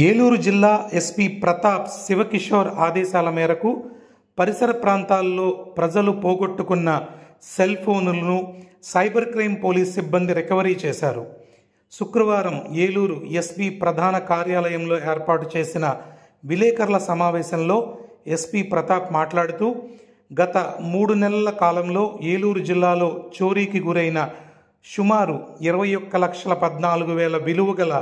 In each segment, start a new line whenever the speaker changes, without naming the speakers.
ఏలూరు జిల్లా ఎస్పీ ప్రతాప్ శివకిషోర్ ఆదేశాల మేరకు పరిసర ప్రాంతాల్లో ప్రజలు పోగొట్టుకున్న సెల్ ఫోన్లను సైబర్ క్రైమ్ పోలీస్ సిబ్బంది రికవరీ చేశారు. శుక్రవారం ఏలూరు ఎస్పీ ప్రధాన కార్యాలయంలో ఏర్పాటు చేసిన విలేకరుల సమావేశంలో ఎస్పీ ప్రతాప్ మాట్లాడుతూ, గత 3 నెలల కాలంలో ఏలూరు జిల్లాలో చోరీకి గురైన సుమారు 21,14,000 విలువ గల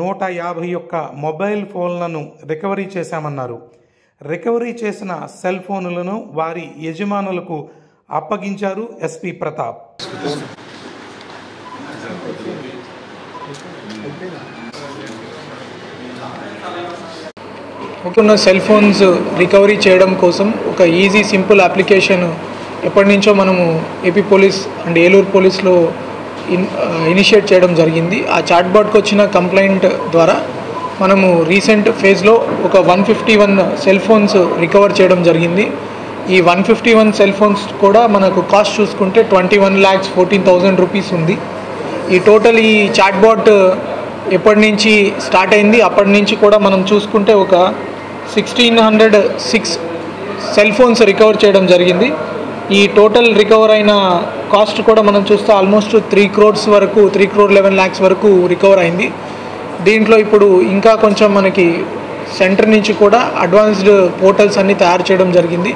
151 మొబైల్ ఫోన్లను రికవరీ చేశామన్నారు. రికవరీ చేసిన సెల్ ఫోన్లను వారి యజమానులకు అప్పగించారు ఎస్పీ ప్రతాప్.
ఉన్న సెల్ ఫోన్స్ రికవరీ చేయడం కోసం ఒక ఈజీ సింపుల్ అప్లికేషన్ ఎప్పటి నుంచో మనము ఏపీ పోలీస్ అండ్ ఏలూరు పోలీస్లో ఇనిషియేట్ చేయడం జరిగింది. ఆ చాట్బాట్కి వచ్చిన కంప్లైంట్ ద్వారా మనము రీసెంట్ ఫేజ్లో ఒక 151 సెల్ ఫోన్స్ రికవర్ చేయడం జరిగింది. ఈ 151 సెల్ ఫోన్స్ కూడా మనకు కాస్ట్ చూసుకుంటే 21,14,000 రూపీస్ ఉంది. ఈ టోటల్ ఈ చాట్బాట్ ఎప్పటి నుంచి స్టార్ట్ అయింది అప్పటి నుంచి కూడా మనం చూసుకుంటే ఒక 1,606 సెల్ ఫోన్స్ రికవర్ చేయడం జరిగింది. ఈ టోటల్ రికవర్ అయిన కాస్ట్ కూడా మనం చూస్తే ఆల్మోస్ట్ 3 crores వరకు 3,11 lakhs వరకు రికవర్ అయింది. దీంట్లో ఇప్పుడు ఇంకా కొంచెం మనకి సెంటర్ నుంచి కూడా అడ్వాన్స్డ్ పోర్టల్స్ అన్నీ తయారు చేయడం జరిగింది.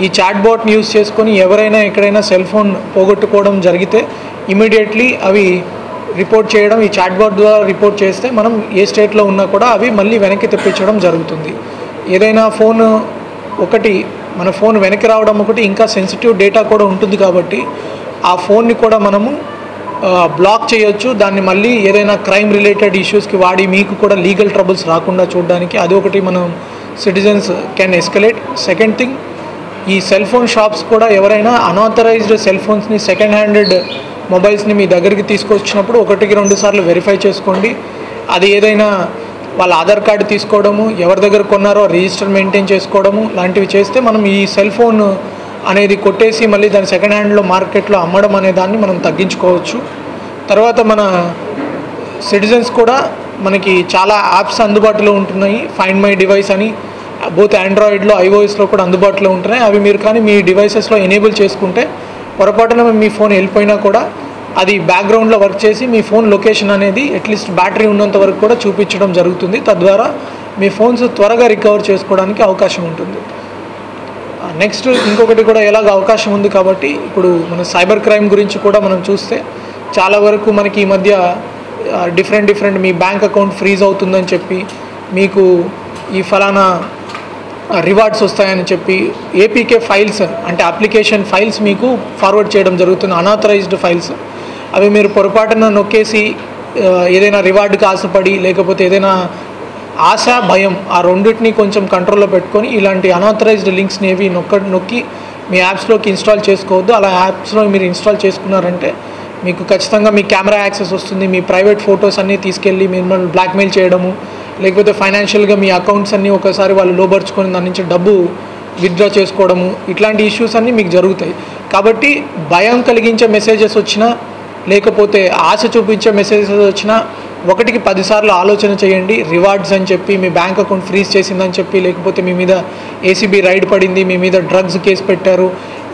ఈ చాట్బాట్ని యూస్ చేసుకొని ఎవరైనా ఎక్కడైనా సెల్ ఫోన్ పోగొట్టుకోవడం జరిగితే ఇమీడియట్లీ అవి రిపోర్ట్ చేయడం, ఈ చాట్బాట్ ద్వారా రిపోర్ట్ చేస్తే మనం ఏ స్టేట్లో ఉన్నా కూడా అవి మళ్ళీ వెనక్కి తెప్పించడం జరుగుతుంది. ఏదైనా ఫోన్ మన ఫోన్ వెనక్కి రావడం ఒకటి, ఇంకా సెన్సిటివ్ డేటా కూడా ఉంటుంది కాబట్టి ఆ ఫోన్ని కూడా మనము బ్లాక్ చేయొచ్చు. దాన్ని మళ్ళీ ఏదైనా క్రైమ్ రిలేటెడ్ ఇష్యూస్కి వాడి మీకు కూడా లీగల్ ట్రబుల్స్ రాకుండా చూడడానికి అది ఒకటి మనం citizens can escalate. Second thing, ఈ సెల్ ఫోన్ షాప్స్ కూడా ఎవరైనా అన్ఆథరైజ్డ్ సెల్ ఫోన్స్ని సెకండ్ హ్యాండెడ్ మొబైల్స్ని మీ దగ్గరికి తీసుకొచ్చినప్పుడు 1-2 సార్లు వెరిఫై చేసుకోండి. అది ఏదైనా వాళ్ళ ఆధార్ కార్డు తీసుకోవడము, ఎవరి దగ్గర కొన్నారో రిజిస్టర్ మెయింటైన్ చేసుకోవడము లాంటివి చేస్తే మనం ఈ సెల్ ఫోన్ అనేది కొట్టేసి మళ్ళీ దాన్ని సెకండ్ హ్యాండ్లో మార్కెట్లో అమ్మడం అనే దాన్ని మనం తగ్గించుకోవచ్చు. తర్వాత మన సిటిజన్స్ కూడా మనకి చాలా యాప్స్ అందుబాటులో ఉంటున్నాయి. ఫైండ్ మై డివైస్ అని బోత్ ఆండ్రాయిడ్లో ఐఓఎస్లో కూడా అందుబాటులో ఉంటున్నాయి. అవి మీరు కానీ మీ డివైసెస్లో ఎనేబుల్ చేసుకుంటే పొరపాటున మీ ఫోన్ వెళ్ళిపోయినా కూడా అది బ్యాక్గ్రౌండ్లో వర్క్ చేసి మీ ఫోన్ లొకేషన్ అనేది అట్లీస్ట్ బ్యాటరీ ఉన్నంత వరకు కూడా చూపించడం జరుగుతుంది. తద్వారా మీ ఫోన్స్ త్వరగా రికవర్ చేసుకోవడానికి అవకాశం ఉంటుంది. నెక్స్ట్ ఇంకొకటి కూడా ఎలాగ అవకాశం ఉంది కాబట్టి ఇప్పుడు మన సైబర్ క్రైమ్ గురించి కూడా మనం చూస్తే చాలా వరకు మనకి ఈ మధ్య డిఫరెంట్ మీ బ్యాంక్ అకౌంట్ ఫ్రీజ్ అవుతుందని చెప్పి మీకు ఈ ఫలానా రివార్డ్స్ వస్తాయని చెప్పి ఏపీకే ఫైల్స్ అంటే అప్లికేషన్ ఫైల్స్ మీకు ఫార్వర్డ్ చేయడం జరుగుతుంది, అన్ఆథరైజ్డ్ ఫైల్స్. అవి మీరు పొరపాటున నొక్కేసి ఏదైనా రివార్డుకి ఆశపడి లేకపోతే ఏదైనా ఆశ భయం ఆ రెండింటిని కొంచెం కంట్రోల్లో పెట్టుకొని ఇలాంటి అన్ఆథరైజ్డ్ లింక్స్ని ఏవి నొక్కి మీ యాప్స్లోకి ఇన్స్టాల్ చేసుకోవద్దు. అలా యాప్స్లో మీరు ఇన్స్టాల్ చేసుకున్నారంటే మీకు ఖచ్చితంగా మీ కెమెరా యాక్సెస్ వస్తుంది, మీ ప్రైవేట్ ఫొటోస్ అన్నీ తీసుకెళ్ళి మిమ్మల్ని బ్లాక్మెయిల్ చేయడము, లేకపోతే ఫైనాన్షియల్గా మీ అకౌంట్స్ అన్నీ ఒకసారి వాళ్ళు లోబర్చుకొని దాని నుంచి డబ్బు విత్డ్రా చేసుకోవడము, ఇట్లాంటి ఇష్యూస్ అన్నీ మీకు జరుగుతాయి. కాబట్టి భయం కలిగించే మెసేజెస్ వచ్చినా లేకపోతే ఆశ చూపించే మెసేజెస్ వచ్చినా 1కి 10 సార్లు ఆలోచన చేయండి. రివార్డ్స్ అని చెప్పి మీ బ్యాంక్ అకౌంట్ ఫ్రీజ్ చేసిందని చెప్పి లేకపోతే మీ మీద ఏసీబీ రైడ్ పడింది, మీ మీద డ్రగ్స్ కేసు పెట్టారు,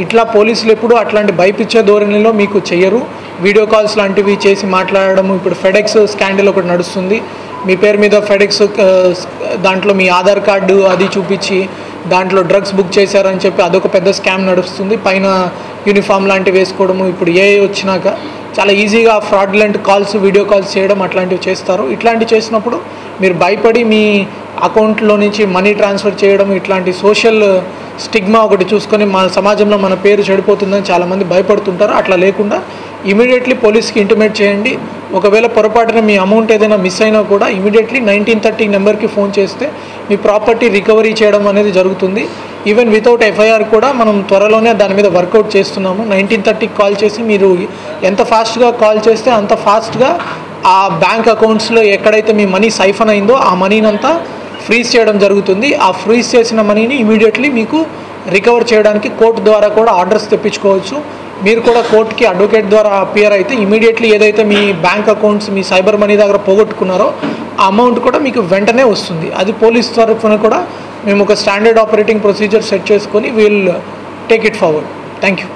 ఇట్లా పోలీసులు ఎప్పుడు అట్లాంటి భయపిచ్చే ధోరణిలో మీకు చెయ్యరు. వీడియో కాల్స్ లాంటివి చేసి మాట్లాడడము, ఇప్పుడు ఫెడెక్స్ స్కాండల్ ఒకటి నడుస్తుంది. మీ పేరు మీద ఫెడెక్స్ దాంట్లో మీ ఆధార్ కార్డు అది చూపించి దాంట్లో డ్రగ్స్ బుక్ చేశారని చెప్పి అదొక పెద్ద స్కామ్ నడుస్తుంది. పైన యూనిఫామ్ లాంటివి వేసుకోవడము, ఇప్పుడు ఏఐ వచ్చినాక చాలా ఈజీగా ఫ్రాడ్లెంట్ కాల్స్ వీడియో కాల్స్ చేయడం అట్లాంటివి చేస్తారు. ఇట్లాంటివి చేసినప్పుడు మీరు భయపడి మీ అకౌంట్లో నుంచి మనీ ట్రాన్స్ఫర్ చేయడం, ఇట్లాంటి సోషల్ స్టిగ్మా ఒకటి చూసుకొని మన సమాజంలో మన పేరు చెడిపోతుందని చాలామంది భయపడుతుంటారు. అట్లా లేకుండా ఇమీడియట్లీ పోలీస్కి ఇంటిమేట్ చేయండి. ఒకవేళ పొరపాటున మీ అమౌంట్ ఏదైనా మిస్ అయినా కూడా ఇమీడియట్లీ 1930 నెంబర్కి ఫోన్ చేస్తే మీ ప్రాపర్టీ రికవరీ చేయడం అనేది జరుగుతుంది. ఈవెన్ వితౌట్ ఎఫ్ఐఆర్ కూడా మనం త్వరలోనే దాని మీద వర్కౌట్ చేస్తున్నాము. 1930కి కాల్ చేసి మీరు ఎంత ఫాస్ట్గా కాల్ చేస్తే అంత ఫాస్ట్గా ఆ బ్యాంక్ అకౌంట్స్లో ఎక్కడైతే మీ మనీ సైఫన్ అయిందో ఆ మనీనంతా ఫ్రీజ్ చేయడం జరుగుతుంది. ఆ ఫ్రీజ్ చేసిన మనీని ఇమీడియట్లీ మీకు రికవర్ చేయడానికి కోర్టు ద్వారా కూడా ఆర్డర్స్ తెప్పించుకోవచ్చు. మీరు కూడా కోర్టుకి అడ్వకేట్ ద్వారా అపియర్ అయితే ఇమీడియట్లీ ఏదైతే మీ బ్యాంక్ అకౌంట్స్ మీ సైబర్ మనీ దగ్గర పోగొట్టుకున్నారో ఆ అమౌంట్ కూడా మీకు వెంటనే వస్తుంది. అది పోలీస్ తరఫున కూడా మేము ఒక స్టాండర్డ్ ఆపరేటింగ్ ప్రొసీజర్ సెట్ చేసుకొని will take it forward. Thank you.